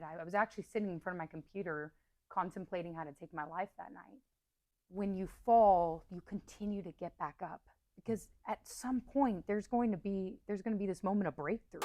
I was actually sitting in front of my computer contemplating how to take my life that night. When you fall, you continue to get back up, because at some point there's going to be this moment of breakthrough.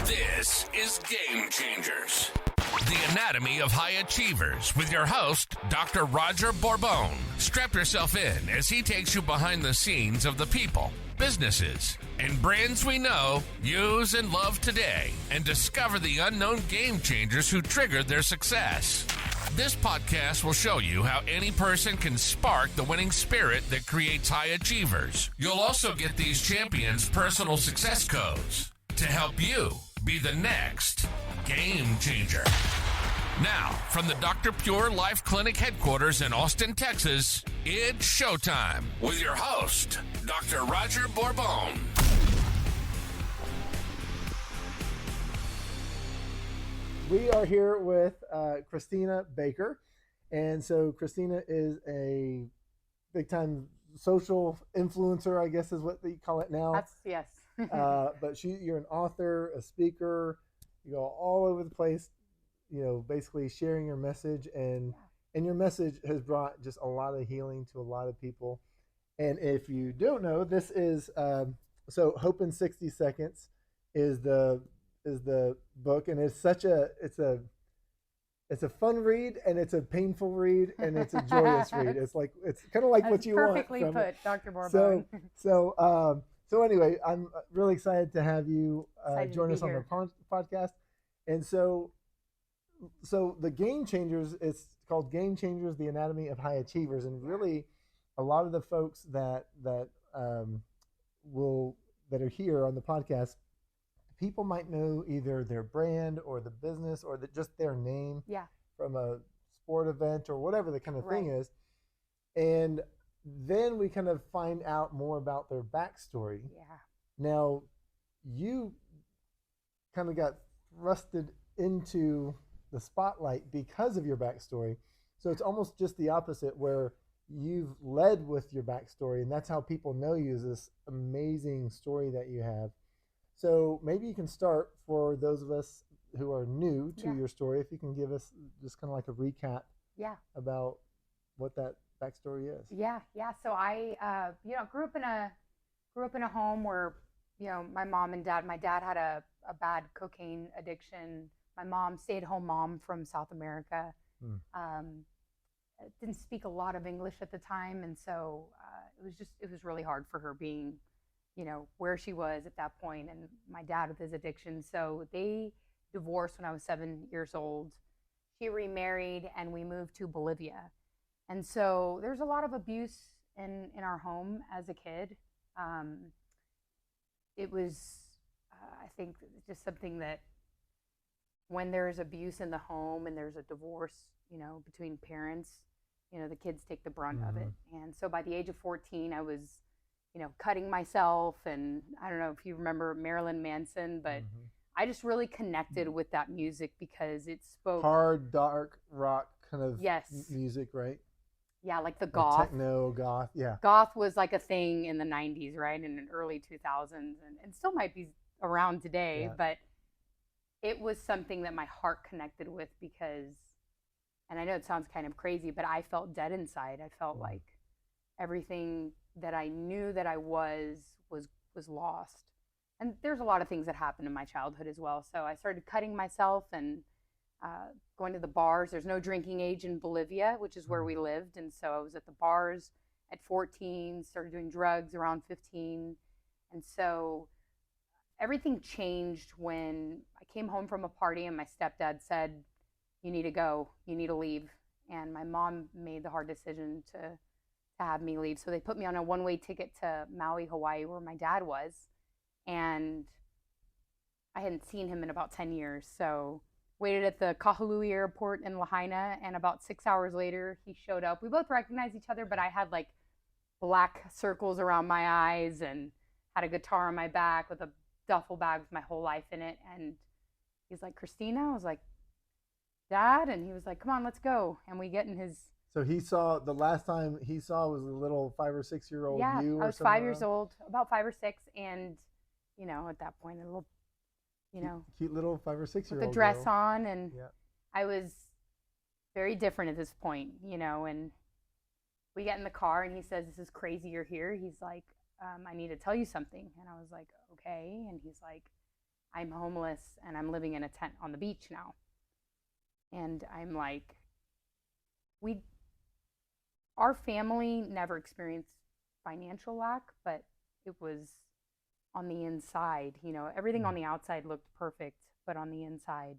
This is Game Changers, the anatomy of high achievers, with your host, Dr. Roger Borbon. Strap yourself in as he takes you behind the scenes of the people, businesses, and brands we know, use, and love today, and discover the unknown game changers who triggered their success. This podcast will show you how any person can spark the winning spirit that creates high achievers. You'll also get these champions' personal success codes to help you be the next game changer. Now, from the Dr. Pure Life Clinic headquarters in Austin, Texas, it's showtime with your host, Dr. Roger Borbon. We are here with Cristina Baker. And so Cristina is a big-time social influencer, I guess is what they call it now. Yes. But you're an author, a speaker. You go all over the place, basically sharing your message. And your message has brought just a lot of healing to a lot of people. And if you don't know, this is, so Hope in 60 Seconds is the book. And it's a fun read, and it's a painful read, and it's a joyous read. It's kind of like what you want. Perfectly put, Dr. Borbon. So anyway, I'm really excited to have you join us on the podcast. And so the Game Changers, it's called Game Changers, the Anatomy of High Achievers. And really a lot of the folks that are here on the podcast, people might know either their brand or the business or just their name from a sport event or whatever the kind of thing is. And then we kind of find out more about their backstory. Yeah. Now, you kind of got thrusted into the spotlight because of your backstory. So it's almost just the opposite, where you've led with your backstory, and that's how people know you, is this amazing story that you have. So maybe you can start, for those of us who are new to your story, if you can give us just kind of like a recap about what that backstory is. Yeah. So I, grew up in a home where, my mom and dad, my dad had a bad cocaine addiction. My mom, stay-at-home mom from South America, didn't speak a lot of English at the time. And so it was really hard for her being, where she was at that point, and my dad with his addiction. So they divorced when I was 7 years old. She remarried, and we moved to Bolivia. And so there's a lot of abuse in our home as a kid. It was, I think, just something that when there's abuse in the home and there's a divorce, between parents, the kids take the brunt of it. And so by the age of 14, I was, cutting myself. And I don't know if you remember Marilyn Manson, but I just really connected with that music because it spoke. Hard, dark rock kind of music, right? Yeah, like the goth. Techno, goth, yeah. Goth was like a thing in the 90s, right? And in early 2000s, and still might be around today, but it was something that my heart connected with because, and I know it sounds kind of crazy, but I felt dead inside. I felt like everything that I knew that I was lost. And there's a lot of things that happened in my childhood as well. So I started cutting myself and going to the bars. There's no drinking age in Bolivia, which is where we lived. And so I was at the bars at 14, started doing drugs around 15. And so everything changed when I came home from a party and my stepdad said, "You need to go, you need to leave." And my mom made the hard decision to have me leave. So they put me on a one-way ticket to Maui, Hawaii, where my dad was. And I hadn't seen him in about 10 years. So waited at the Kahului airport in Lahaina, and about 6 hours later, he showed up. We both recognized each other, but I had like black circles around my eyes and had a guitar on my back with a duffel bag with my whole life in it. And he's like, "Cristina?" I was like, "Dad?" And he was like, "Come on, let's go." And we get in his... So the last time he saw was a little 5 or 6 year old you? I was 5 years old, about 5 or 6. And, at that point, a you know, cute little 5 or 6 year old with the dress girl. on, and Yeah. I was very different at this point, you know. And we get in the car, and he says, "This is crazy you're here." He's like, "I need to tell you something." And I was like, "Okay." And he's like, "I'm homeless, and I'm living in a tent on the beach now." And I'm like, our family never experienced financial lack, but it was on the inside, you know, everything on the outside looked perfect, but on the inside,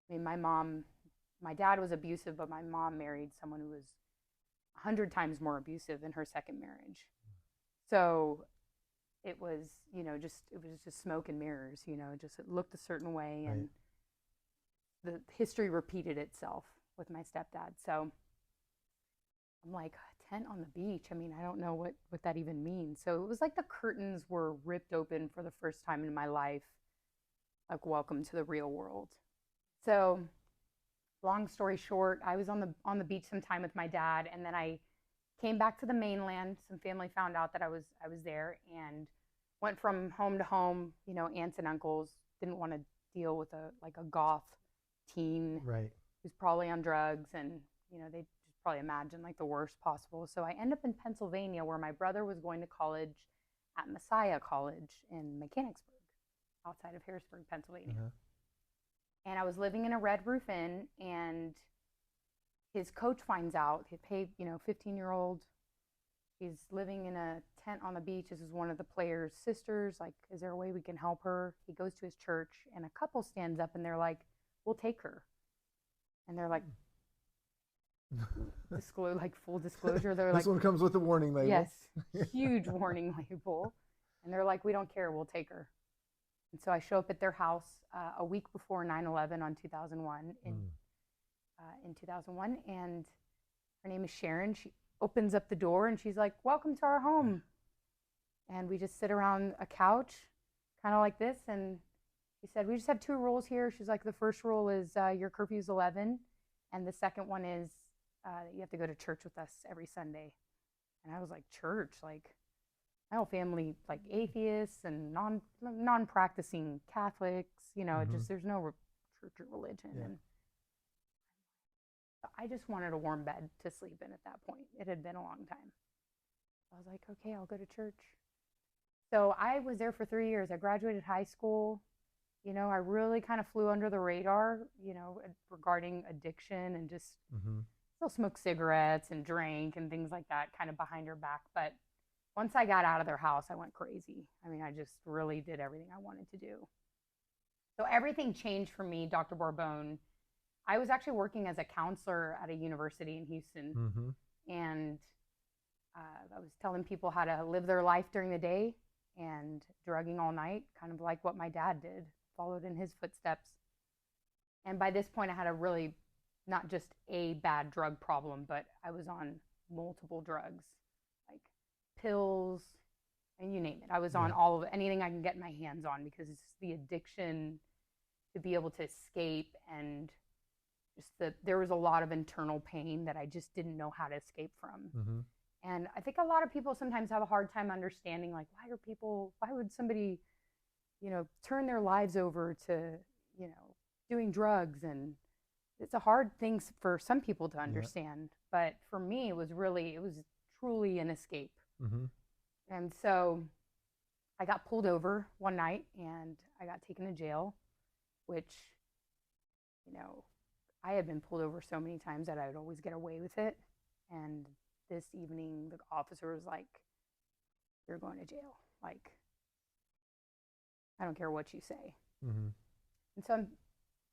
I mean, my dad was abusive, but my mom married someone who was 100 times more abusive in her second marriage. So it was, you know, it was just smoke and mirrors, you know, just it looked a certain way, and the history repeated itself with my stepdad. So I'm like, a tent on the beach. I mean, I don't know what that even means. So it was like the curtains were ripped open for the first time in my life. Like, welcome to the real world. So long story short, I was on the beach sometime with my dad, and then I came back to the mainland. Some family found out that I was there, and went from home to home, you know, aunts and uncles. Didn't want to deal with a goth teen who's probably on drugs, and you know, they just probably imagine like the worst possible. So I end up in Pennsylvania, where my brother was going to college at Messiah College in Mechanicsburg, outside of Harrisburg, Pennsylvania. And I was living in a Red Roof Inn, and his coach finds out. He paid, you know, 15-year-old. He's living in a tent on the beach. This is one of the players' sisters. Like, is there a way we can help her? He goes to his church, and a couple stands up, and they're like, "We'll take her." And they're like, full disclosure. They're like, this one comes with a warning label. Yes, huge warning label. And they're like, "We don't care. We'll take her." And so I show up at their house a week before 9/11 on 2001 in 2001, and her name is Sharon. She opens up the door, and she's like, "Welcome to our home." And we just sit around a couch, kind of like this. And she said, "We just have 2 rules here." She's like, "The first rule is your curfew's 11, and the second one is you have to go to church with us every Sunday." And I was like, "Church? Like, my whole family, like atheists and non-practicing Catholics, you know, just there's no church or religion." And I just wanted a warm bed to sleep in at that point. It had been a long time. I was like, "Okay, I'll go to church." So I was there for 3 years. I graduated high school. You know, I really kind of flew under the radar, you know, regarding addiction, and just still smoked cigarettes and drank and things like that, kind of behind her back. But once I got out of their house, I went crazy. I mean, I just really did everything I wanted to do. So everything changed for me, Dr. Borbon. I was actually working as a counselor at a university in Houston, and I was telling people how to live their life during the day and drugging all night, kind of like what my dad did, followed in his footsteps. And by this point, I had a really, not just a bad drug problem, but I was on multiple drugs, like pills, and you name it. I was on all of it, anything I can get my hands on, because it's the addiction to be able to escape, and just there was a lot of internal pain that I just didn't know how to escape from. And I think a lot of people sometimes have a hard time understanding, like, why would somebody, you know, turn their lives over to, you know, doing drugs? And it's a hard thing for some people to understand. But for me, it was truly an escape. And so I got pulled over one night, and I got taken to jail, which, you know, I had been pulled over so many times that I would always get away with it. And this evening, the officer was like, "You're going to jail. Like, I don't care what you say." And so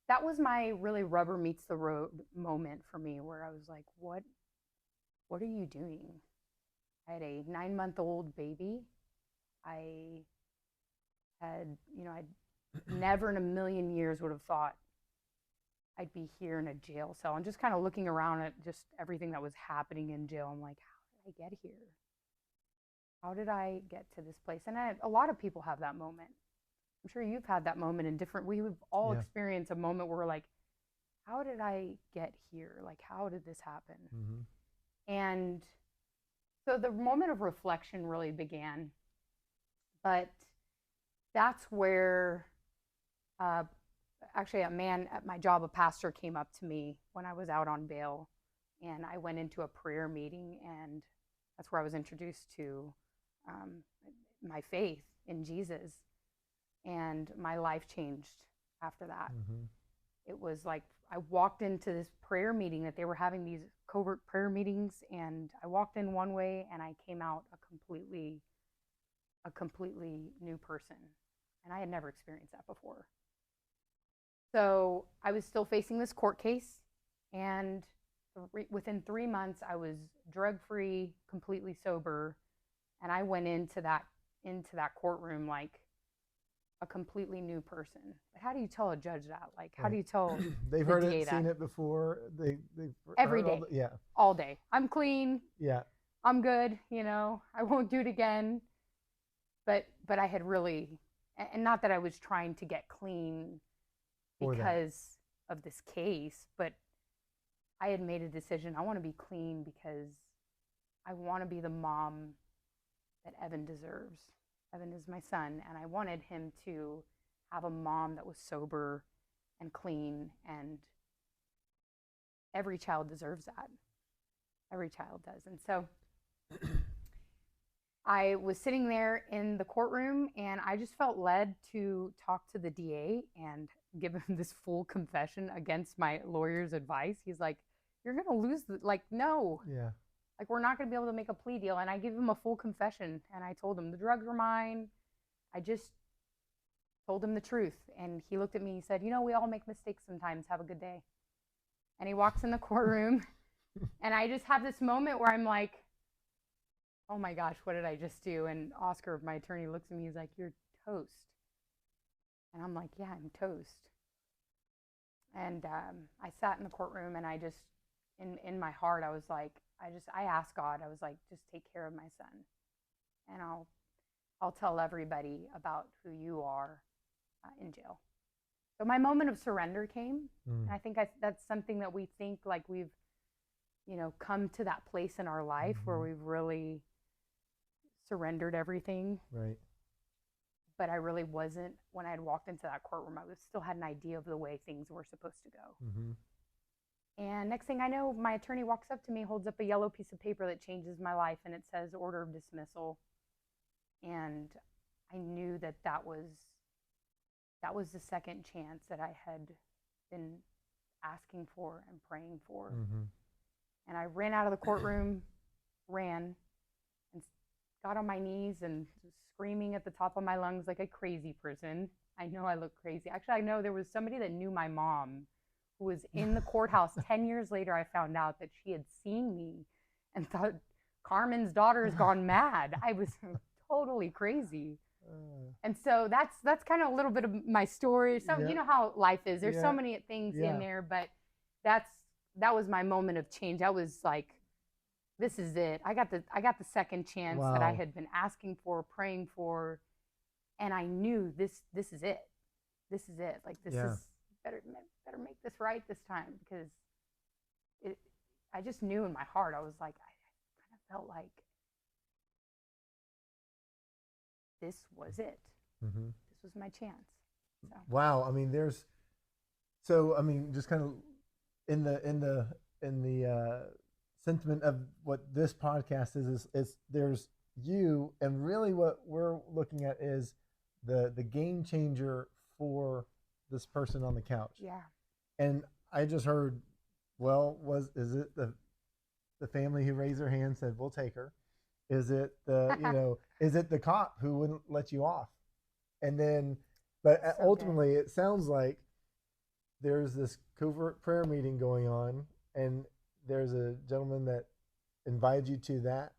that was my really rubber meets the road moment for me, where I was like, what are you doing? I had a 9-month-old baby. I had, you know, I'd never in a million years would have thought I'd be here in a jail cell, and just kind of looking around at just everything that was happening in jail. I'm like, how did I get here? How did I get to this place? And a lot of people have that moment. I'm sure you've had that moment in different, we've all experienced a moment where we're like, how did I get here? Like, how did this happen? And so the moment of reflection really began. But that's where uh, actually a man at my job, a pastor, came up to me when I was out on bail, and I went into a prayer meeting, and that's where I was introduced to um, my faith in Jesus, and my life changed after that. Mm-hmm. It was like I walked into this prayer meeting that they were having these covert prayer meetings, and I walked in one way and I came out a completely new person, and I had never experienced that before. So I was still facing this court case, and within 3 months I was drug free, completely sober, and I went into that courtroom like a completely new person. How do you tell a judge that? Like, how do you tell they've the heard DA it, seen it before. They've every heard day, all day. I'm clean. Yeah. I'm good. I won't do it again. But I had really, and not that I was trying to get clean because of this case, but I had made a decision. I want to be clean because I want to be the mom that Evan deserves. Evan is my son, and I wanted him to have a mom that was sober and clean, and every child deserves that. Every child does. And so I was sitting there in the courtroom, and I just felt led to talk to the DA and give him this full confession against my lawyer's advice. He's like, "You're going to lose." No. Yeah. Like, we're not going to be able to make a plea deal. And I gave him a full confession, and I told him the drugs were mine. I just told him the truth. And he looked at me, he said, "We all make mistakes sometimes. Have a good day." And he walks in the courtroom, and I just have this moment where I'm like, oh my gosh, what did I just do? And Oscar, my attorney, looks at me, he's like, "You're toast." And I'm like, "Yeah, I'm toast." And I sat in the courtroom, and I just, in my heart, I was like, I asked God, I was like, "Just take care of my son, and I'll tell everybody about who you are in jail." So my moment of surrender came. And I think that's something that we think like we've, come to that place in our life where we've really surrendered everything. Right. But I really wasn't. When I had walked into that courtroom, I still had an idea of the way things were supposed to go. Mm-hmm. And next thing I know, my attorney walks up to me, holds up a yellow piece of paper that changes my life, and it says order of dismissal. And I knew that was the second chance that I had been asking for and praying for. Mm-hmm. And I ran out of the courtroom, ran, and got on my knees and screaming at the top of my lungs like a crazy person. I know I look crazy. Actually, I know there was somebody that knew my mom who was in the courthouse. 10 years later, I found out that she had seen me and thought Carmen's daughter's gone mad. I was totally crazy. And so that's kind of a little bit of my story. So you know how life is. There's so many things in there, but that was my moment of change. I was like, this is it. I got the second chance that I had been asking for, praying for, and I knew this is it. This is it. Like, this is better make this right this time, because I just knew in my heart. I was like, I kind of felt like this was it. Mm-hmm. This was my chance. So. Wow. I mean, just kind of in the sentiment of what this podcast is there's you, and really what we're looking at is the game changer for this person on the couch. Yeah. And I just heard, is it the family who raised their hand and said, "We'll take her"? Is it is it the cop who wouldn't let you off? And then, but ultimately, it sounds like there's this covert prayer meeting going on, and there's a gentleman that invited you to that,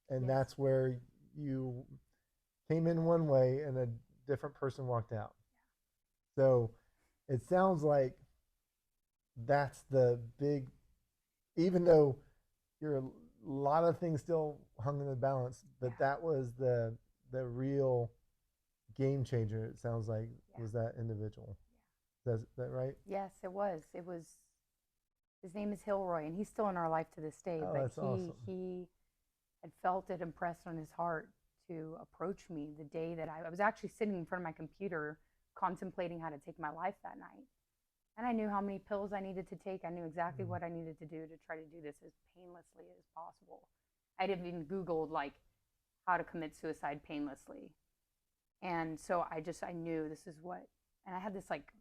and that's where you came in one way and a different person walked out. So it sounds like that's the big, even though you're a lot of things still hung in the balance, but that was the real game changer. It sounds like was that individual. Is that right? Yes, it was. His name is Hilroy, and he's still in our life to this day. Oh, but that's awesome. He had felt it impressed on his heart to approach me the day that I was actually sitting in front of my computer contemplating how to take my life that night. And I knew how many pills I needed to take. I knew exactly what I needed to do to try to do this as painlessly as possible. I'd even Googled like how to commit suicide painlessly. And so I knew this is what, and I had this like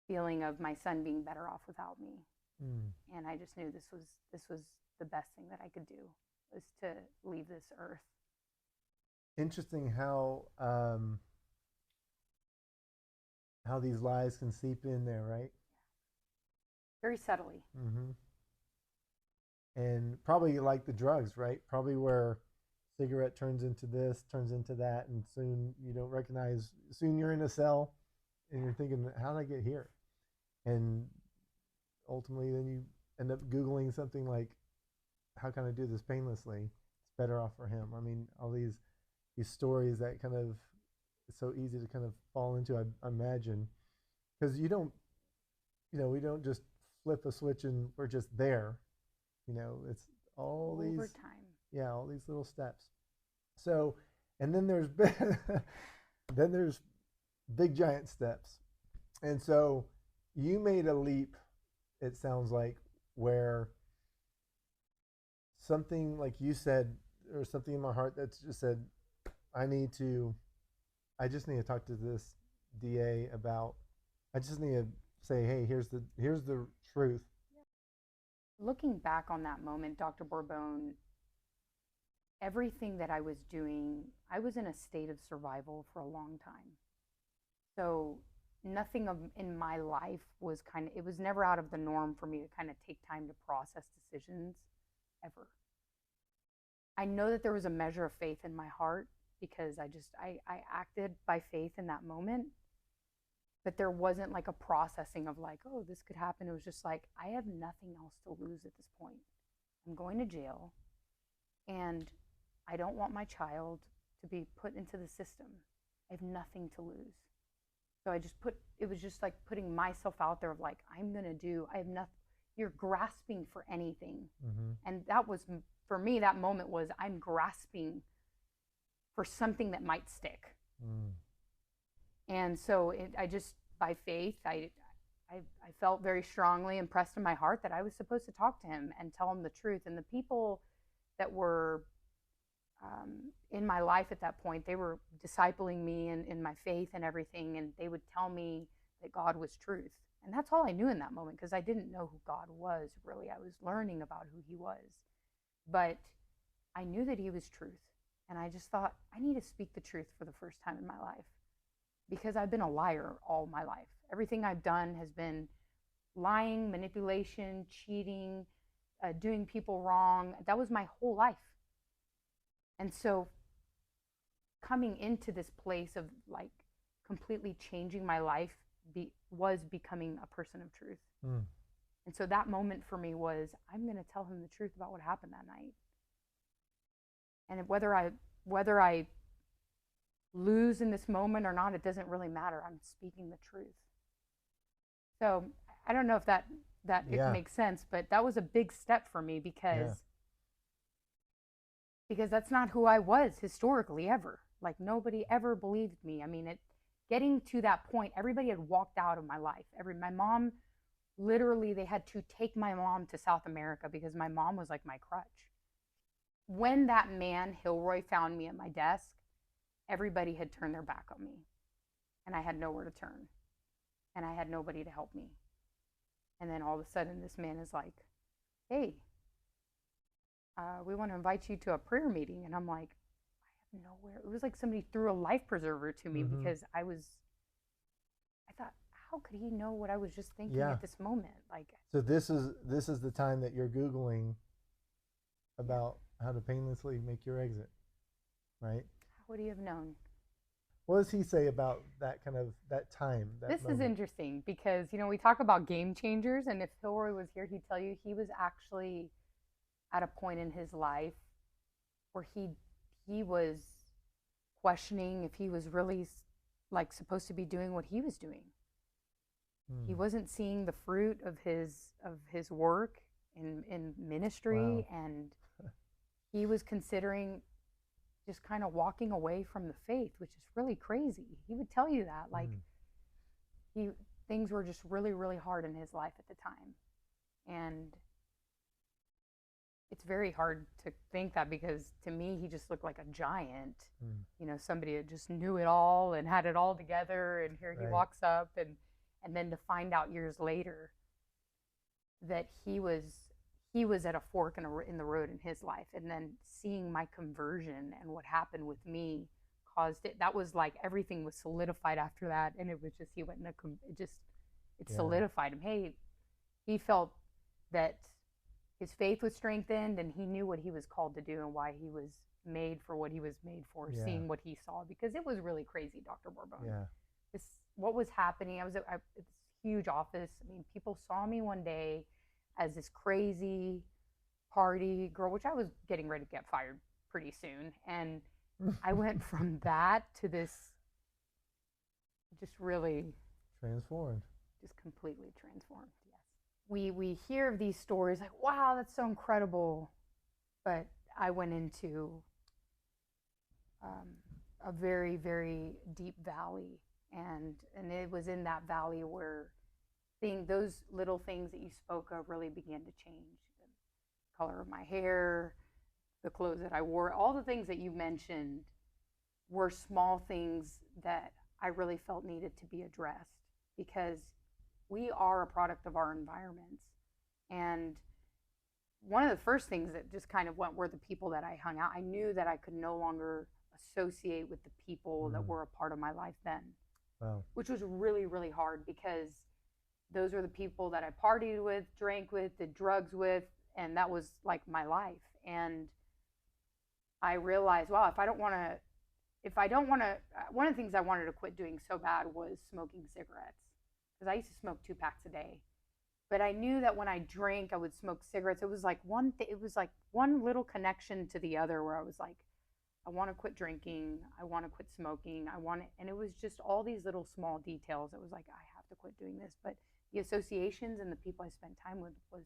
feeling of my son being better off without me. And I just knew this was the best thing that I could do, was to leave this earth. Interesting how these lies can seep in there, right? Very subtly. And probably like the drugs, right? Probably where cigarette turns into this, turns into that, and soon you don't recognize, soon you're in a cell and you're thinking, how did I get here? And ultimately then you end up Googling something like, how can I do this painlessly? It's better off for him. I mean, all these stories that kind of, it's so easy to kind of fall into, I imagine, because we don't just flip a switch and we're just there. It's all over these time. Yeah, all these little steps. So, and then there's then there's big giant steps. And so you made a leap, it sounds like, where something, like you said, or something in my heart that just said, I just need to talk to this DA about, I just need to say, hey, here's the truth. Looking back on that moment, Dr. Borbon, everything that I was doing, I was in a state of survival for a long time. So nothing in my life was it was never out of the norm for me to kind of take time to process decisions, ever. I know that there was a measure of faith in my heart because I acted by faith in that moment, but there wasn't like a processing of like, oh, this could happen. It was just like, I have nothing else to lose at this point. I'm going to jail, and I don't want my child to be put into the system. I have nothing to lose. So it was just like putting myself out there of like, I have nothing. You're grasping for anything. And that was, for me, that moment was, I'm grasping for something that might stick. And so I just, by faith, I felt very strongly impressed in my heart that I was supposed to talk to him and tell him the truth. And the people that were in my life at that point, they were discipling me in my faith and everything, and they would tell me that God was truth. And that's all I knew in that moment, because I didn't know who God was, really. I was learning about who he was. But I knew that he was truth. And I just thought, I need to speak the truth for the first time in my life, because I've been a liar all my life. Everything I've done has been lying, manipulation, cheating, doing people wrong. That was my whole life. And so coming into this place of like completely changing my life was becoming a person of truth. And so that moment for me was, I'm going to tell him the truth about what happened that night. And whether I lose in this moment or not, it doesn't really matter. I'm speaking the truth. So I don't know if that it makes sense, but that was a big step for me, because that's not who I was historically ever. Like, nobody ever believed me. I mean, getting to that point, everybody had walked out of my life. My mom, literally, they had to take my mom to South America because my mom was like my crutch. When that man, Hilroy, found me at my desk, everybody had turned their back on me, and I had nowhere to turn, and I had nobody to help me. And then all of a sudden, this man is like, hey, we want to invite you to a prayer meeting. And I'm like, I have nowhere. It was like somebody threw a life preserver to me, because I thought, how could he know what I was just thinking at this moment? Like, so this is the time that you're Googling about how to painlessly make your exit, right? How would he have known? What does he say about that kind of that time? This moment is interesting, because we talk about game changers, and if Hilroy was here, he'd tell you he was actually at a point in his life where he was questioning if he was really like supposed to be doing what he was doing. He wasn't seeing the fruit of his work in ministry. Wow. And he was considering just kind of walking away from the faith, which is really crazy. He would tell you that, like, he things were just really, really hard in his life at the time. And it's very hard to think that, because to me, he just looked like a giant, somebody that just knew it all and had it all together. And here he walks up, and then to find out years later that he was at a fork in the road in his life, and then seeing my conversion and what happened with me caused it. That was like everything was solidified after that, and it was just it solidified him. Hey, he felt that his faith was strengthened, and he knew what he was called to do and why he was made for what he was made for, seeing what he saw, because it was really crazy, Dr. Borbon. Yeah. What was happening, I was at this huge office. I mean, people saw me one day as this crazy party girl, which I was getting ready to get fired pretty soon. And I went from that to this just really transformed. Just completely transformed. We hear of these stories like, wow, that's so incredible. But I went into a very, very deep valley. And it was in that valley where those little things that you spoke of really began to change. The color of my hair, the clothes that I wore, all the things that you mentioned were small things that I really felt needed to be addressed, because we are a product of our environments. And one of the first things that just kind of went were the people that I hung out. I knew that I could no longer associate with the people that were a part of my life then. Wow. Which was really, really hard, because those were the people that I partied with, drank with, did drugs with, and that was like my life. And I realized, wow, one of the things I wanted to quit doing so bad was smoking cigarettes, because I used to smoke 2 packs a day. But I knew that when I drank, I would smoke cigarettes. It was like one little connection to the other, where I was like, I want to quit drinking. I want to quit smoking. And it was just all these little small details. It was like, I have to quit doing this. But the associations and the people I spent time with was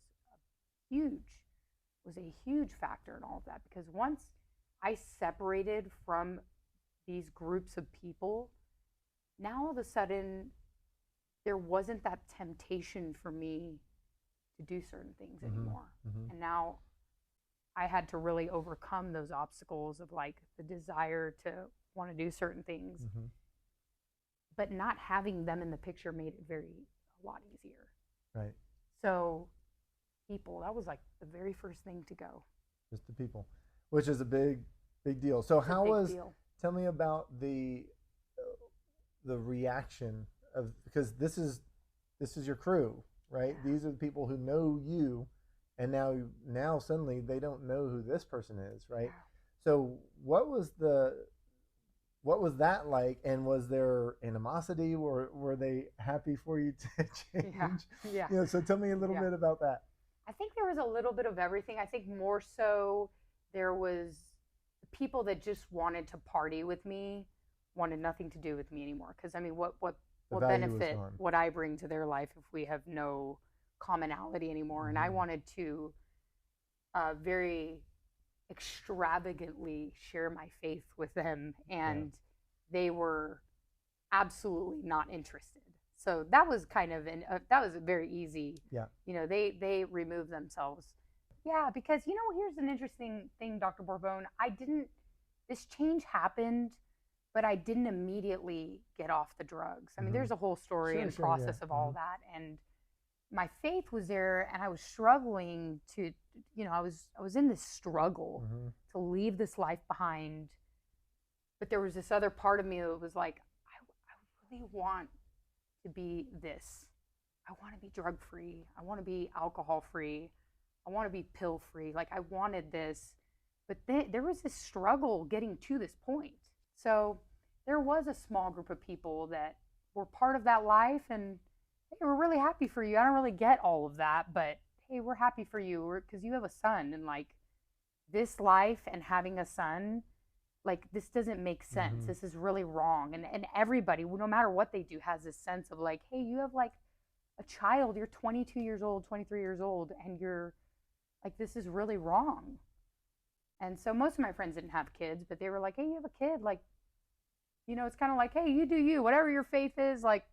a huge factor in all of that. Because once I separated from these groups of people, now all of a sudden there wasn't that temptation for me to do certain things anymore. And now I had to really overcome those obstacles of like the desire to want to do certain things, but not having them in the picture made it a lot easier. Right. So people, that was like the very first thing to go. Just the people, which is a big deal. So tell me about the reaction of, because this is your crew, right? Yeah. These are the people who know you, and now suddenly they don't know who this person is, right? Yeah. So what was that like, and was there animosity, or were they happy for you to change? Yeah. So tell me a little bit about that. I think there was a little bit of everything. I think more so there was people that just wanted to party with me, wanted nothing to do with me anymore. Because I mean, what benefit would I bring to their life if we have no commonality anymore? And I wanted to very extravagantly share my faith with them, and they were absolutely not interested. So that was kind of that was very easy. Yeah. They removed themselves. Yeah, because here's an interesting thing, Dr. Borbon. This change happened, but I didn't immediately get off the drugs. I mean, there's a whole story and process of all that, and my faith was there, and I was struggling to, I was in this struggle to leave this life behind. But there was this other part of me that was like, I really want to be this. I want to be drug free. I want to be alcohol free. I want to be pill free. Like, I wanted this, but there was this struggle getting to this point. So there was a small group of people that were part of that life, and hey, we're really happy for you. I don't really get all of that, but hey, we're happy for you because you have a son, and like this life and having a son, like this doesn't make sense. This is really wrong. And everybody, no matter what they do, has this sense of like, hey, you have like a child, you're 22 years old, 23 years old, and you're like, this is really wrong. And so most of my friends didn't have kids, but they were like, hey, you have a kid. Like, it's kind of like, hey, you do you, whatever your faith is, like,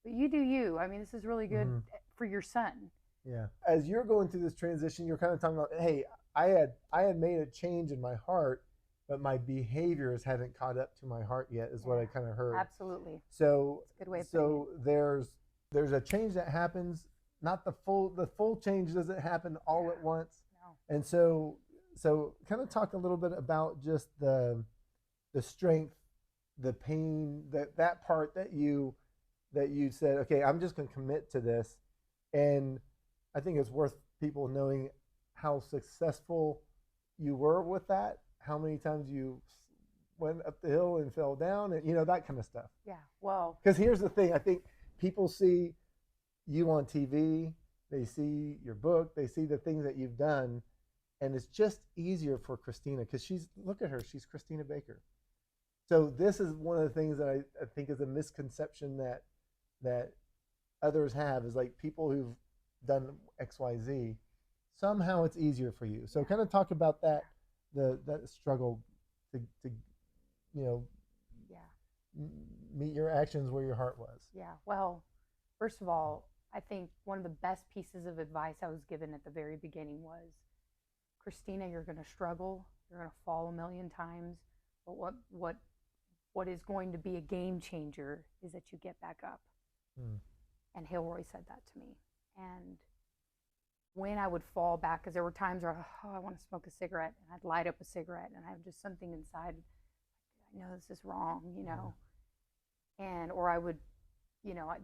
but you do you. I mean, this is really good for your son. Yeah. As you're going through this transition, you're kind of talking about, hey, I had made a change in my heart, but my behaviors hadn't caught up to my heart yet, is what I kind of heard. Absolutely. So that's a good way of so there's a change that happens. Not the full change doesn't happen all at once. No. And so kind of talk a little bit about just the strength, the pain, that part that you said, okay, I'm just going to commit to this. And I think it's worth people knowing how successful you were with that, how many times you went up the hill and fell down, and that kind of stuff. Yeah. Well, because here's the thing, I think people see you on TV, they see your book, they see the things that you've done, and it's just easier for Cristina, because look at her, she's Cristina Baker. So this is one of the things that I think is a misconception that others have, is like people who've done XYZ, somehow it's easier for you. So kind of talk about that, that struggle to meet your actions where your heart was. Yeah. Well, first of all, I think one of the best pieces of advice I was given at the very beginning was, Cristina, you're going to struggle, you're going to fall a million times, but what is going to be a game changer is that you get back up. And Hilroy said that to me. And when I would fall back, because there were times where, I want to smoke a cigarette, and I'd light up a cigarette, and I have just something inside, I know this is wrong, and, or I would,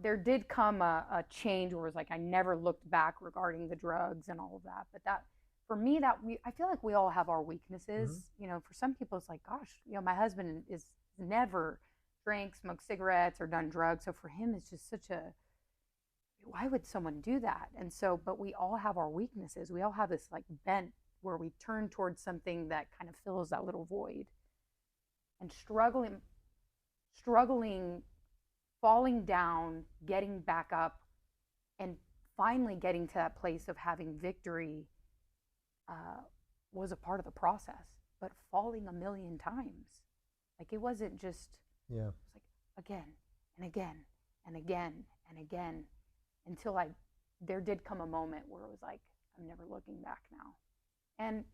there did come a change where it was like, I never looked back regarding the drugs and all of that. But that, for me, I feel like we all have our weaknesses. For some people, it's like, gosh, my husband is never drank, smoked cigarettes, or done drugs. So for him, it's just such a, why would someone do that? And so, but we all have our weaknesses. We all have this like bent where we turn towards something that kind of fills that little void. And struggling, falling down, getting back up, and finally getting to that place of having victory was a part of the process. But falling a million times, like it wasn't just, it was like again and again and again and again, until there did come a moment where it was like, I'm never looking back now. And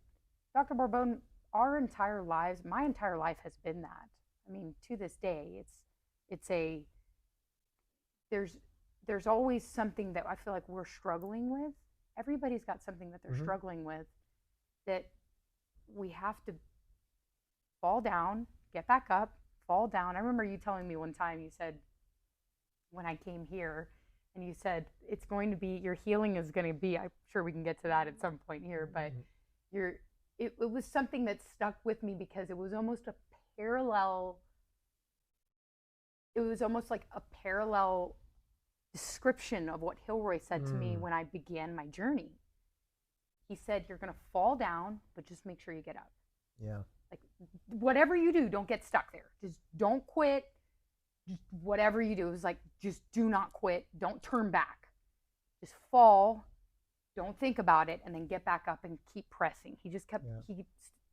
Dr. Borbon, our entire lives, my entire life has been that. I mean, to this day, there's always something that I feel like we're struggling with. Everybody's got something that they're struggling with, that we have to fall down, get back up, fall down. I remember you telling me one time, you said, when I came here, and you said, it's going to be, your healing is going to be, I'm sure we can get to that at some point here, but it was something that stuck with me, because it was almost a parallel, it was almost like a parallel description of what Hilroy said to me when I began my journey. He said, you're going to fall down, but just make sure you get up. Yeah. Like, whatever you do, don't get stuck there. Just don't quit. Just whatever you do, it was like, just do not quit. Don't turn back. Just fall. Don't think about it, and then get back up and keep pressing. He just kept, he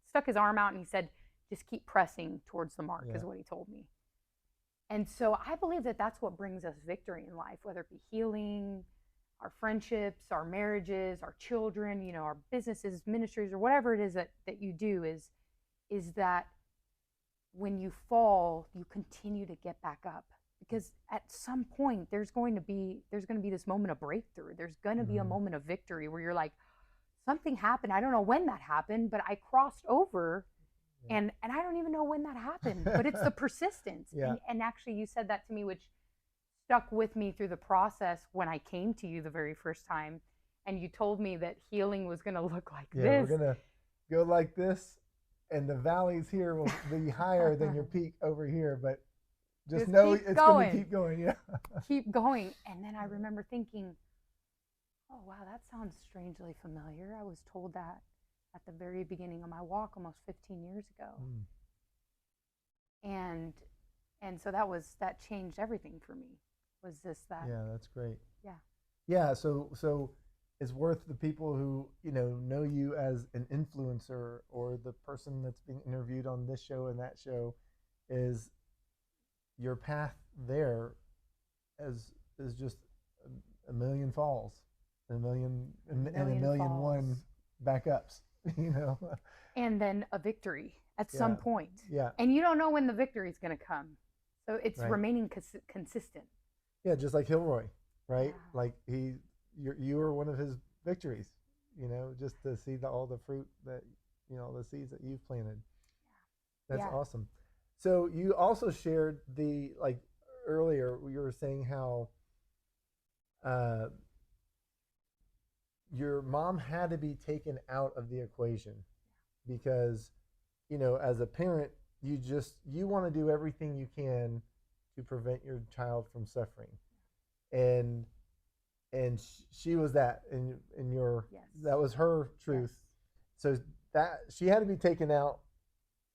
stuck his arm out and he said, just keep pressing towards the mark, is what he told me. And so I believe that that's what brings us victory in life, whether it be healing, our friendships, our marriages, our children, our businesses, ministries, or whatever it is that you do, is that when you fall, you continue to get back up, because at some point there's going to be this moment of breakthrough. There's going to be a moment of victory where you're like, something happened. I don't know when that happened, but I crossed over, and I don't even know when that happened, but it's the persistence. And actually you said that to me, which stuck with me through the process when I came to you the very first time, and you told me that healing was going to look like this. We're going to go like this, and the valleys here will be higher than your peak over here, but just know it's going to keep going. Keep going. And then I remember thinking, oh wow, that sounds strangely familiar. I was told that at the very beginning of my walk almost 15 years ago. And so that changed everything for me. Was this that? Yeah, that's great. Yeah. Yeah, so is worth the people who know you as an influencer, or the person that's being interviewed on this show and that show. Is your path there as is just a million falls, a million and a million falls. one backups, and then a victory at some point. Yeah. And you don't know when the victory is going to come, so it's Right. remaining consistent. Yeah, just like Hilroy, right? Yeah. Like you were one of his victories, just to see all the fruit that the seeds that you've planted. That's awesome. So you also shared earlier you were saying how your mom had to be taken out of the equation because as a parent you want to do everything you can to prevent your child from suffering, and she was that in your that was her truth. So that she had to be taken out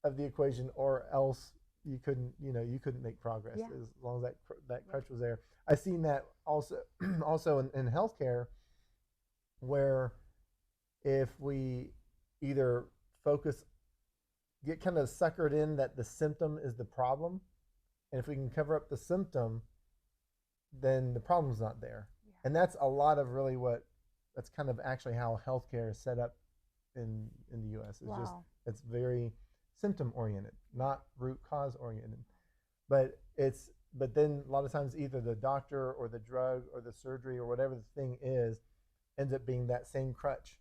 of the equation, or else you couldn't make progress as long as that crutch was there. I've seen that also in healthcare, where if we either get kind of suckered in that the symptom is the problem, and if we can cover up the symptom, then the problem's not there. And that's a lot of really that's kind of actually how healthcare is set up in the U.S. It's it's very symptom oriented, not root cause oriented. But then a lot of times either the doctor or the drug or the surgery or whatever the thing is ends up being that same crutch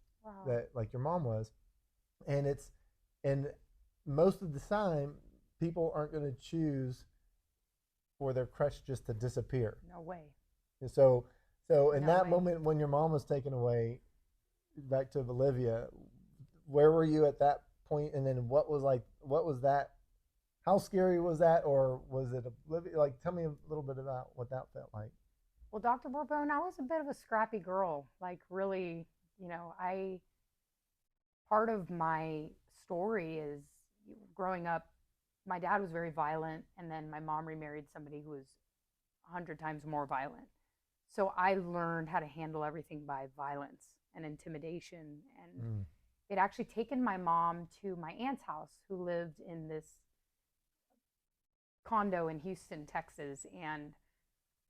that like your mom was. And most of the time people aren't going to choose for their crutch just to disappear. No way. And so in that moment when your mom was taken away, back to Bolivia, where were you at that point? And then what was that? How scary was that? Or was it tell me a little bit about what that felt like. Well, Dr. Borbon, I was a bit of a scrappy girl. Like really, part of my story is growing up, my dad was very violent, and then my mom remarried somebody who was 100 times more violent. So I learned how to handle everything by violence and intimidation. And it actually taken my mom to my aunt's house, who lived in this condo in Houston, Texas. And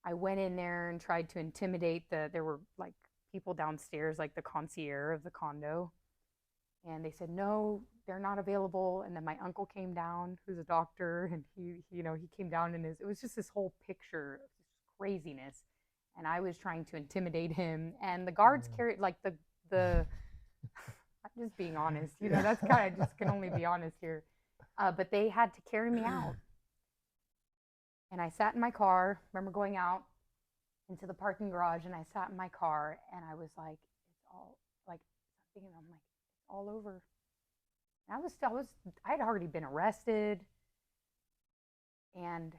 I went in there and tried to intimidate there were like people downstairs, like the concierge of the condo. And they said, no, they're not available. And then my uncle came down, who's a doctor, and he came down it was just this whole picture of craziness. And I was trying to intimidate him, and the guards carried like the I'm just being honest, that's kind of just can only be honest here. But they had to carry me out. And I sat in my car, remember going out into the parking garage, and I sat in my car, and I was like, it's all like thinking, I'm like, it's all over. And I had already been arrested, and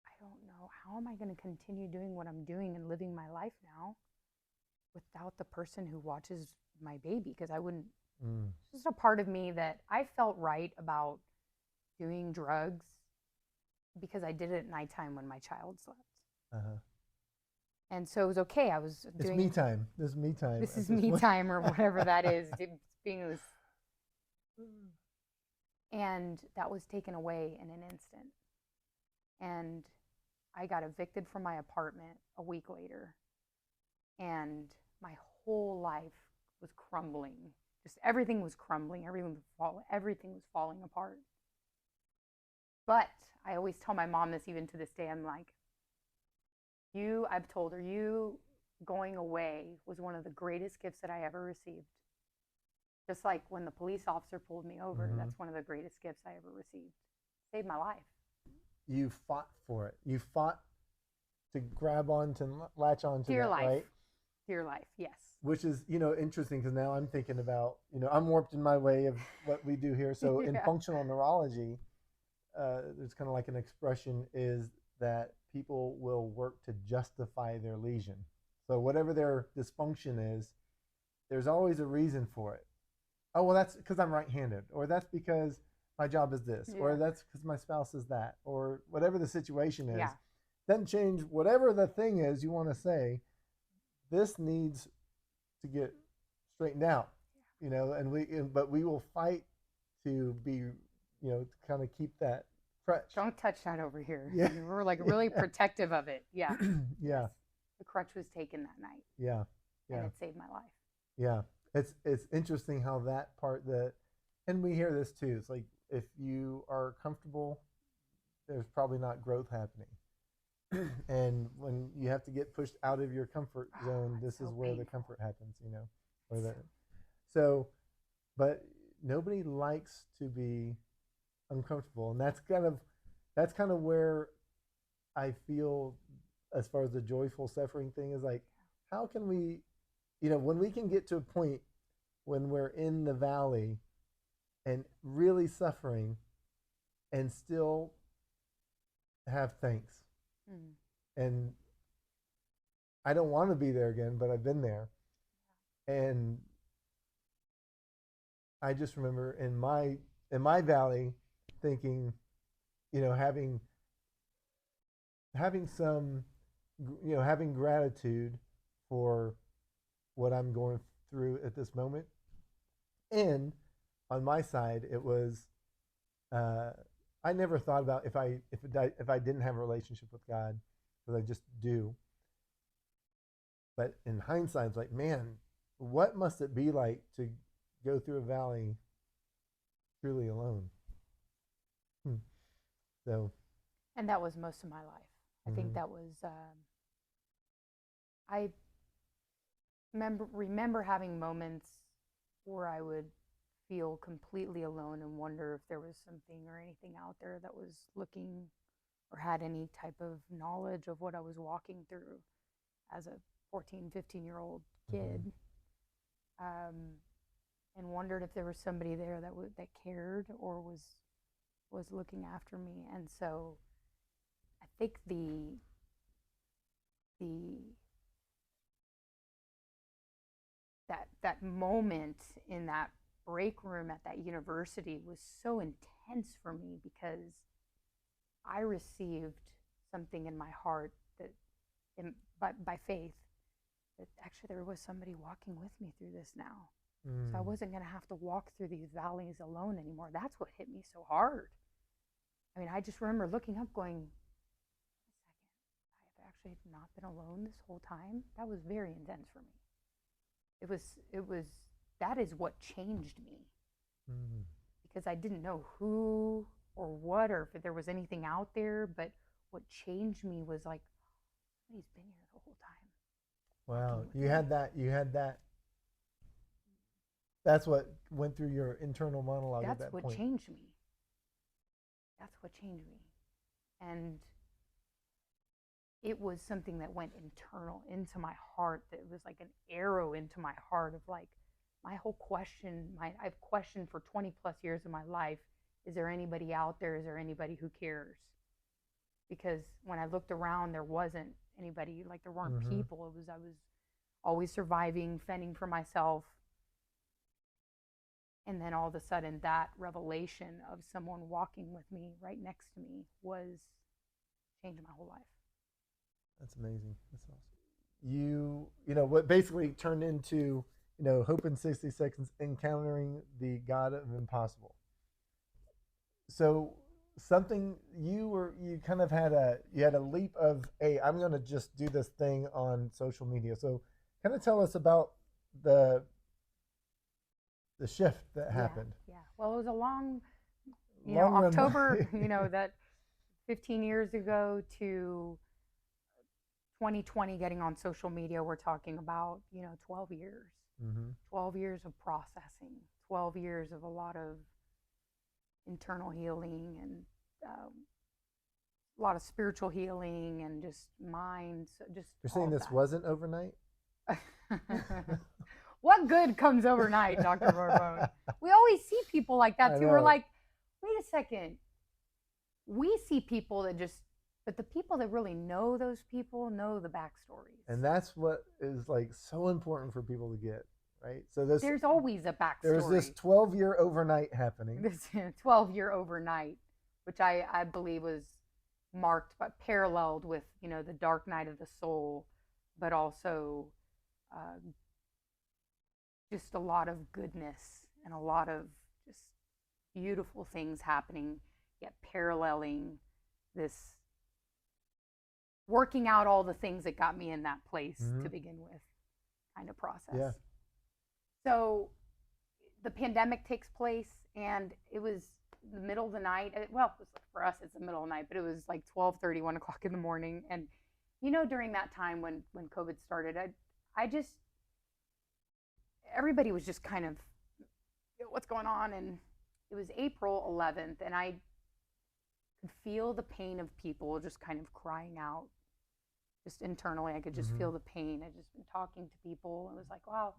I don't know, how am I going to continue doing what I'm doing and living my life now without the person who watches my baby? Because I wouldn't, it's just a part of me that I felt right about doing drugs because I did it at nighttime when my child slept. And so it was okay. I was doing me time. This is me time. This is me time, or whatever that is. Being this, and that was taken away in an instant. And I got evicted from my apartment a week later, and my whole life was crumbling. Just everything was crumbling. Everything was falling apart. But I always tell my mom this, even to this day. I'm like, I've told her, you going away was one of the greatest gifts that I ever received. Just like when the police officer pulled me over, that's one of the greatest gifts I ever received. Saved my life. You fought for it. You fought to grab on, to latch on to that, right? Dear life, yes. Which is, interesting, because now I'm thinking about, I'm warped in my way of what we do here. So in functional neurology, there's kind of like an expression is that people will work to justify their lesion. So whatever their dysfunction is, there's always a reason for it. Oh, well, that's because I'm right-handed, or that's because my job is this, or that's because my spouse is that, or whatever the situation is. Doesn't change whatever the thing is you want to say. this needs to get straightened out, but we will fight to be, to kind of keep that crutch. Don't touch that over here. Yeah. We're like really protective of it. Yeah. Yeah. The crutch was taken that night. Yeah. Yeah. And it saved my life. Yeah. It's interesting how that part and we hear this too. It's like, if you are comfortable, there's probably not growth happening. And when you have to get pushed out of your comfort zone, this is where the comfort happens, but nobody likes to be uncomfortable. And that's kind of where I feel, as far as the joyful suffering thing, is like, how can we, when we can get to a point when we're in the valley and really suffering and still have thanks. And I don't want to be there again, but I've been there. And I just remember in my valley thinking, having some, having gratitude for what I'm going through at this moment. And on my side, it was, I never thought about if I didn't have a relationship with God, because I just do. But in hindsight, it's like, man, what must it be like to go through a valley truly alone? So. And that was most of my life. I think that was. I remember having moments where I would feel completely alone and wonder if there was something or anything out there that was looking or had any type of knowledge of what I was walking through as a 14, 15-year-old kid. And wondered if there was somebody there that cared or was looking after me. And so I think that moment in that break room at that university was so intense for me, because I received something in my heart that, by faith, that actually there was somebody walking with me through this now. So I wasn't going to have to walk through these valleys alone anymore. That's what hit me so hard. I mean, I just remember looking up going, I have actually not been alone this whole time. That was very intense for me. That is what changed me. Because I didn't know who or what, or if there was anything out there, but what changed me was like, somebody's been here the whole time. Wow. You had that. That's what went through your internal monologue at that point. That's what changed me. That's what changed me. And it was something that went internal into my heart, that was like an arrow into my heart of like, my whole question, I've questioned for 20 plus years of my life, is there anybody out there? Is there anybody who cares? Because when I looked around, there wasn't anybody, like there weren't people. I was always surviving, fending for myself. And then all of a sudden, that revelation of someone walking with me right next to me changed my whole life. That's amazing. That's awesome. What basically turned into, Hope in 60 Seconds, encountering the God of impossible. So something you kind of had a leap of, hey, I'm going to just do this thing on social media. So kind of tell us about the shift that happened. Yeah. Well, it was a long Long October, that 15 years ago to 2020 getting on social media, we're talking about, 12 years. 12 years of processing, 12 years of a lot of internal healing and a lot of spiritual healing and just mind. You're saying this wasn't overnight? What good comes overnight, Dr. Borbon? We always see people like that too. We're like, wait a second. We see people but the people that really know those people know the backstories. And that's what is like so important for people to get, right? So there's always a backstory. There's this 12-year overnight happening. This 12-year overnight, which I believe was marked but paralleled with, the dark night of the soul, but also just a lot of goodness and a lot of just beautiful things happening, yet paralleling this working out all the things that got me in that place to begin with kind of process. Yeah. So the pandemic takes place, and it was the middle of the night. Well, for us, it's the middle of the night, but it was like 12:30, 1 o'clock in the morning. And, during that time when COVID started, I just, everybody was just kind of, what's going on? And it was April 11th, and I could feel the pain of people just kind of crying out. Just internally, I could just feel the pain. I'd just been talking to people. I was like, wow,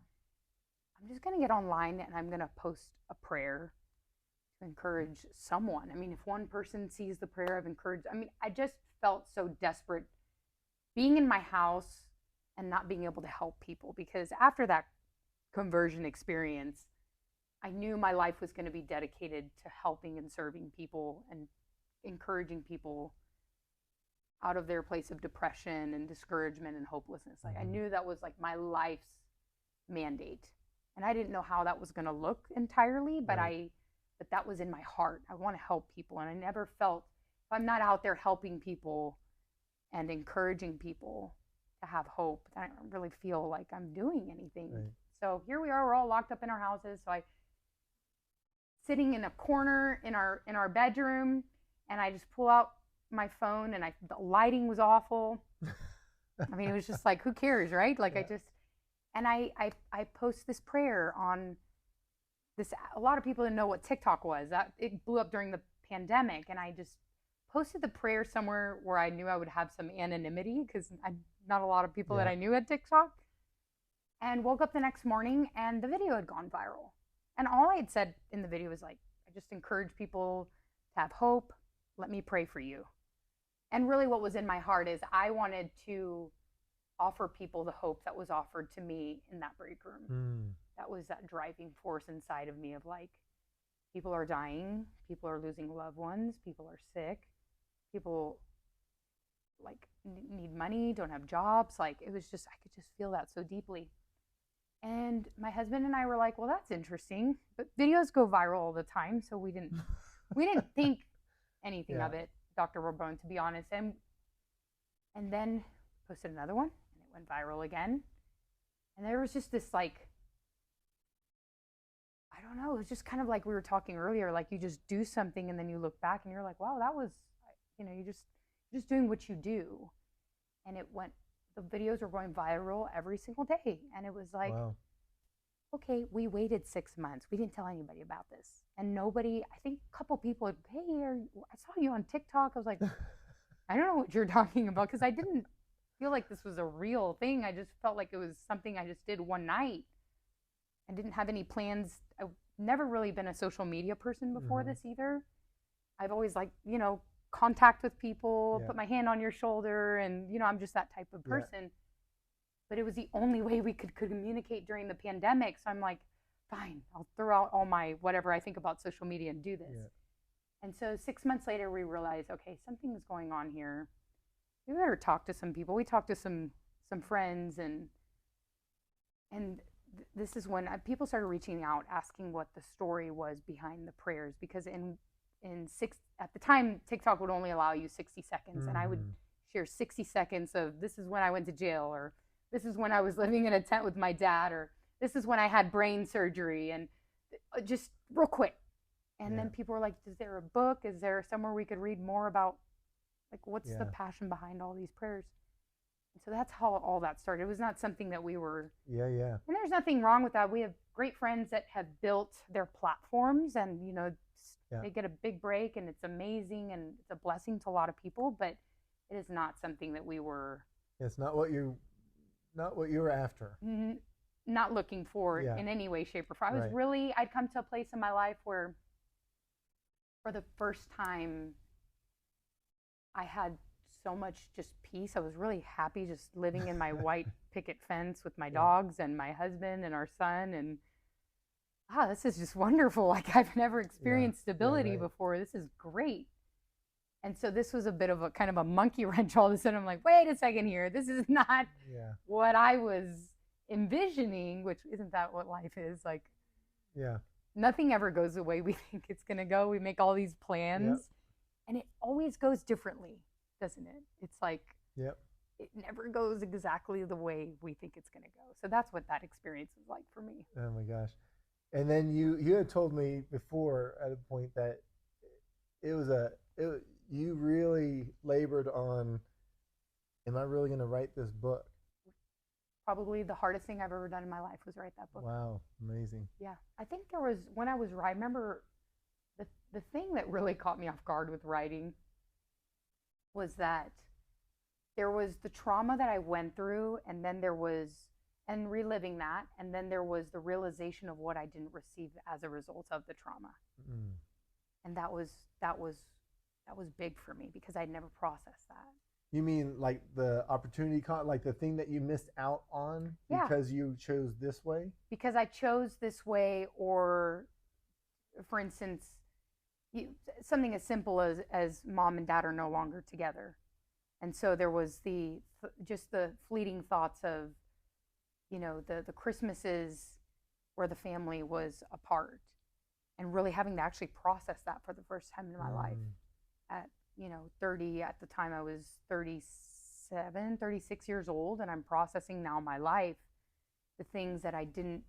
I'm just going to get online and I'm going to post a prayer to encourage someone. I mean, if one person sees the prayer, I've encouraged. I mean, I just felt so desperate being in my house and not being able to help people, because after that conversion experience, I knew my life was going to be dedicated to helping and serving people and encouraging people out of their place of depression and discouragement and hopelessness. Like, I knew that was like my life's mandate. And I didn't know how that was going to look entirely, but but that was in my heart. I want to help people. And I never felt, if I'm not out there helping people and encouraging people to have hope, I don't really feel like I'm doing anything. Right. So here we are, we're all locked up in our houses. So I sitting in a corner in our bedroom, and I just pull out my phone, and the lighting was awful. I mean, it was just like, who cares, right? Like, I post this prayer on this. A lot of people didn't know what TikTok was. It blew up during the pandemic, and I just posted the prayer somewhere where I knew I would have some anonymity, because not a lot of people that I knew had TikTok. And woke up the next morning, and the video had gone viral. And all I had said in the video was like, I just encourage people to have hope. Let me pray for you. And really what was in my heart is I wanted to offer people the hope that was offered to me in that break room. That was that driving force inside of me of like, people are dying, people are losing loved ones, people are sick, people like need money, don't have jobs. Like, it was just, I could just feel that so deeply. And my husband and I were like, well, that's interesting, but videos go viral all the time. So we didn't think anything of it, Dr. Borbon, to be honest. And then posted another one, and it went viral again. And there was just this, like, I don't know, it was just kind of like we were talking earlier, like you just do something and then you look back and you're like, wow, that was, you just doing what you do. And the videos were going viral every single day. And it was like, wow. Okay, we waited 6 months. We didn't tell anybody about this. And nobody, I think a couple people, hey, I saw you on TikTok. I was like, I don't know what you're talking about, because I didn't feel like this was a real thing. I just felt like it was something I just did one night. I didn't have any plans. I've never really been a social media person before this either. I've always contact with people, put my hand on your shoulder, and, I'm just that type of person. But it was the only way we could communicate during the pandemic. So I'm like, fine, I'll throw out all my whatever I think about social media and do this. Yeah. And so 6 months later, we realized, okay, something's going on here. We better talk to some people. We talked to some friends, and this is when people started reaching out, asking what the story was behind the prayers. Because at the time, TikTok would only allow you 60 seconds, and I would share 60 seconds of, this is when I went to jail, or this is when I was living in a tent with my dad, or this is when I had brain surgery, and just real quick. And then people were like, is there a book? Is there somewhere we could read more about, like, what's the passion behind all these prayers? And so that's how all that started. It was not something that we were. Yeah. And there's nothing wrong with that. We have great friends that have built their platforms, and, they get a big break, and it's amazing, and it's a blessing to a lot of people, but it is not something that we were. It's not what you were after. Not looking for in any way, shape, or form. I'd come to a place in my life where, for the first time, I had so much just peace. I was really happy just living in my white picket fence with my dogs and my husband and our son. And this is just wonderful. Like, I've never experienced stability before. This is great. And so this was a bit of a kind of a monkey wrench all of a sudden. I'm like, wait a second here. This is not what I was envisioning, which isn't that what life is like? Yeah. Nothing ever goes the way we think it's going to go. We make all these plans, Yep. and it always goes differently, doesn't it? It's like Yep. it never goes exactly the way we think it's going to go. So that's what that experience was like for me. Oh my gosh. And then you had told me before at a point that it was you really labored on, am I really going to write this book? Probably the hardest thing I've ever done in my life was write that book. Wow, amazing. Yeah. I think there was, when I was writing, I remember the thing that really caught me off guard with writing was that there was the trauma that I went through, and then there was, and reliving that, and then there was the realization of what I didn't receive as a result of the trauma. Mm. And that was big for me because I'd never processed that. You mean like the opportunity, like the thing that you missed out on because you chose this way? Because I chose this way, or for instance, something as simple as mom and dad are no longer together. And so there was just the fleeting thoughts of, the Christmases where the family was apart, and really having to actually process that for the first time in my life at 30. At the time I was 37, 36 years old, and I'm processing now my life, the things that I didn't,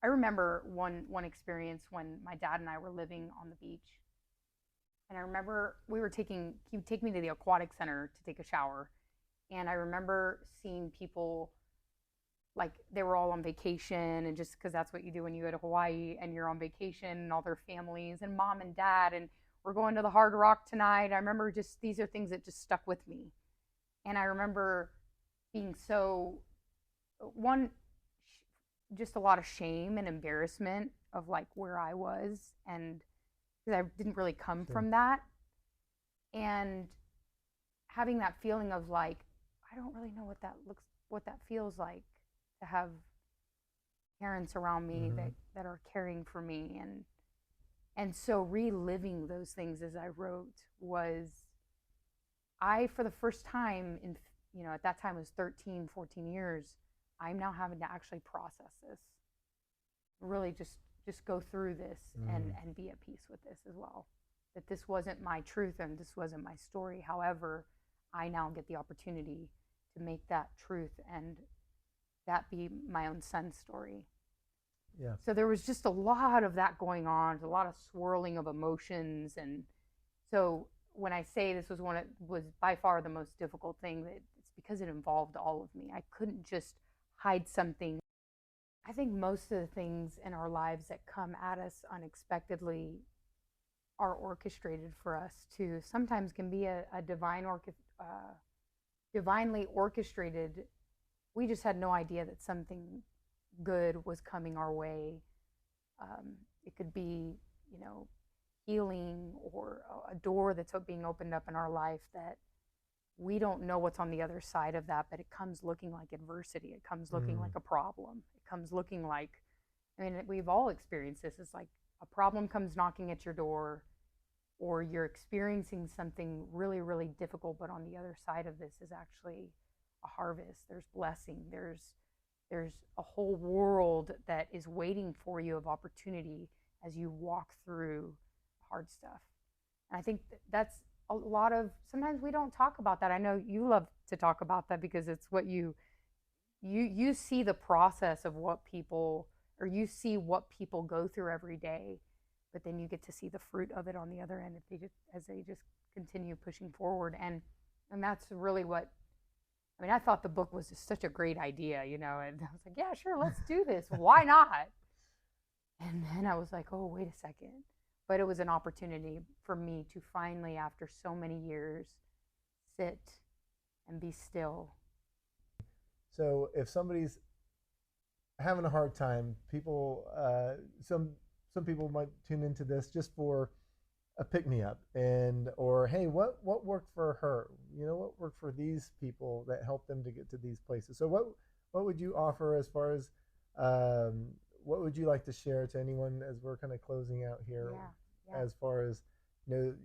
I remember one experience when my dad and I were living on the beach, and I remember he would take me to the aquatic center to take a shower, and I remember seeing people like they were all on vacation, and just because that's what you do when you go to Hawaii and you're on vacation, and all their families and mom and dad, and we're going to the Hard Rock tonight. I remember these are things that just stuck with me. And I remember being just a lot of shame and embarrassment of like where I was, and because I didn't really come from that, and having that feeling of like, I don't really know what that feels like to have parents around me that are caring for me. And so reliving those things as I wrote was, for the first time in, at that time it was 13, 14 years, I'm now having to actually process this, really just go through this and be at peace with this as well. That this wasn't my truth and this wasn't my story. However, I now get the opportunity to make that truth and that be my own son's story. Yeah. So there was just a lot of that going on, a lot of swirling of emotions. And so when I say this was was by far the most difficult thing, it's because it involved all of me. I couldn't just hide something. I think most of the things in our lives that come at us unexpectedly are orchestrated for us to, sometimes can be a divinely orchestrated. We just had no idea that something good was coming our way. It could be, healing, or a door that's being opened up in our life that we don't know what's on the other side of that, but it comes looking like adversity. It comes looking like a problem. It comes looking like, we've all experienced this. It's like a problem comes knocking at your door, or you're experiencing something really, really difficult, but on the other side of this is actually a harvest. There's blessing. There's a whole world that is waiting for you of opportunity as you walk through hard stuff. And I think that's a lot of, sometimes we don't talk about that. I know you love to talk about that because it's what you see the process of what people, or you see what people go through every day, but then you get to see the fruit of it on the other end as they just continue pushing forward. And that's really what, I thought the book was just such a great idea, and I was like, yeah, sure, let's do this. Why not? And then I was like, oh, wait a second. But it was an opportunity for me to finally, after so many years, sit and be still. So if somebody's having a hard time, people, some people might tune into this just for a pick-me-up, or hey, what worked for her? What worked for these people that helped them to get to these places? So what would you offer as far as what would you like to share to anyone as we're kind of closing out here? Yeah. As far as the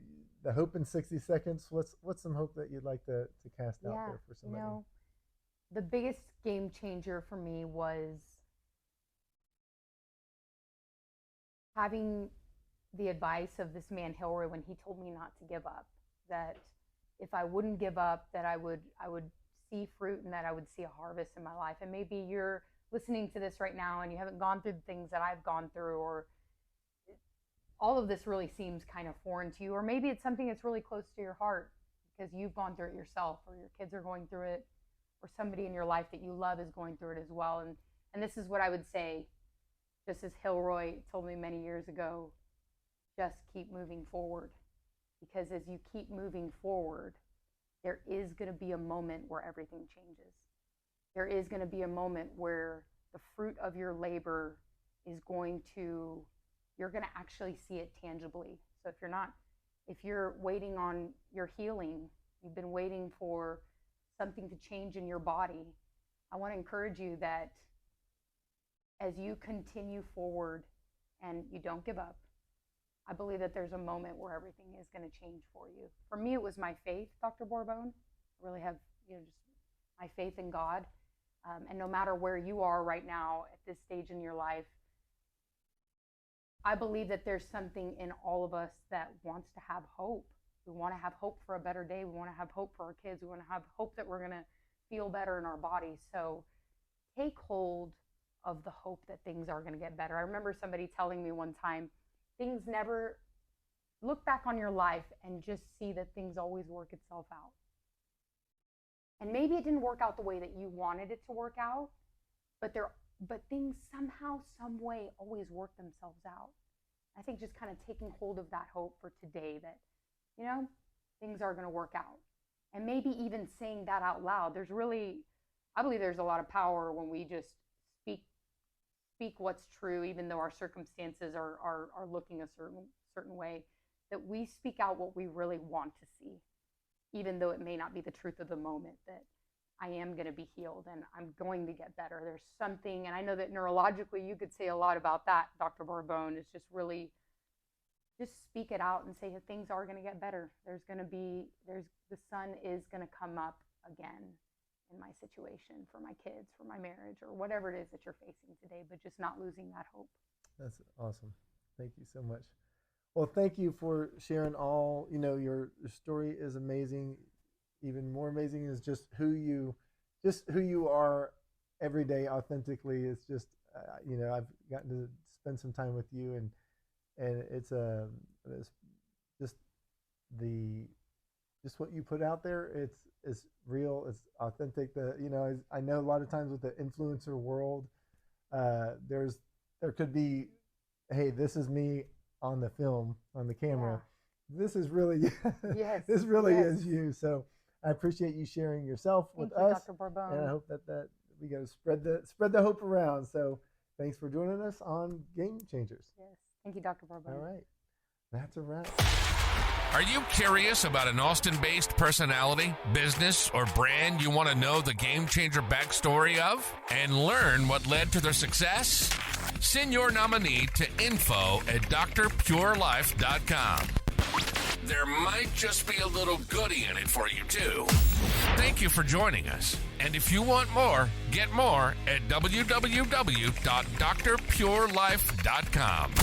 hope in 60 seconds, what's some hope that you'd like to cast out there for somebody? The biggest game changer for me was having the advice of this man Hilroy when he told me not to give up, that if I wouldn't give up, that I would see fruit and that I would see a harvest in my life. And maybe you're listening to this right now and you haven't gone through the things that I've gone through, or all of this really seems kind of foreign to you, or maybe it's something that's really close to your heart because you've gone through it yourself, or your kids are going through it, or somebody in your life that you love is going through it as well. And this is what I would say, just as Hilroy told me many years ago, just keep moving forward. Because as you keep moving forward, there is going to be a moment where everything changes. There is going to be a moment where the fruit of your labor is you're going to actually see it tangibly. So if you're waiting on your healing, you've been waiting for something to change in your body, I want to encourage you that as you continue forward and you don't give up, I believe that there's a moment where everything is going to change for you. For me, it was my faith, Dr. Borbon. I really have, just my faith in God. And no matter where you are right now at this stage in your life, I believe that there's something in all of us that wants to have hope. We want to have hope for a better day. We want to have hope for our kids. We want to have hope that we're going to feel better in our bodies. So take hold of the hope that things are going to get better. I remember somebody telling me one time, look back on your life and just see that things always work itself out. And maybe it didn't work out the way that you wanted it to work out, but things somehow, some way always work themselves out. I think just kind of taking hold of that hope for today that, things are going to work out. And maybe even saying that out loud. I believe there's a lot of power when we just speak what's true, even though our circumstances are looking a certain way, that we speak out what we really want to see, even though it may not be the truth of the moment, that I am going to be healed and I'm going to get better. There's something, and I know that neurologically you could say a lot about that, Dr. Borbon, is just speak it out and say that things are going to get better. The sun is going to come up again in my situation, for my kids, for my marriage, or whatever it is that you're facing today, but just not losing that hope. That's awesome. Thank you so much. Well, thank you for sharing all, your story is amazing. Even more amazing is just who you are every day authentically. It's just, I've gotten to spend some time with you, and it's just what you put out there. It's real. It's authentic. I know a lot of times with the influencer world, there could be, hey, this is me on the film, on the camera. Yeah. This is really, yes, this really is you. So I appreciate you sharing yourself with us, Dr. Borbon. And I hope that we go spread the hope around. So thanks for joining us on Game Changers. Yes, thank you, Dr. Borbon. All right, that's a wrap. Are you curious about an Austin-based personality, business, or brand you want to know the Game Changer backstory of and learn what led to their success? Send your nominee to info@drpurelife.com. There might just be a little goodie in it for you, too. Thank you for joining us. And if you want more, get more at www.drpurelife.com.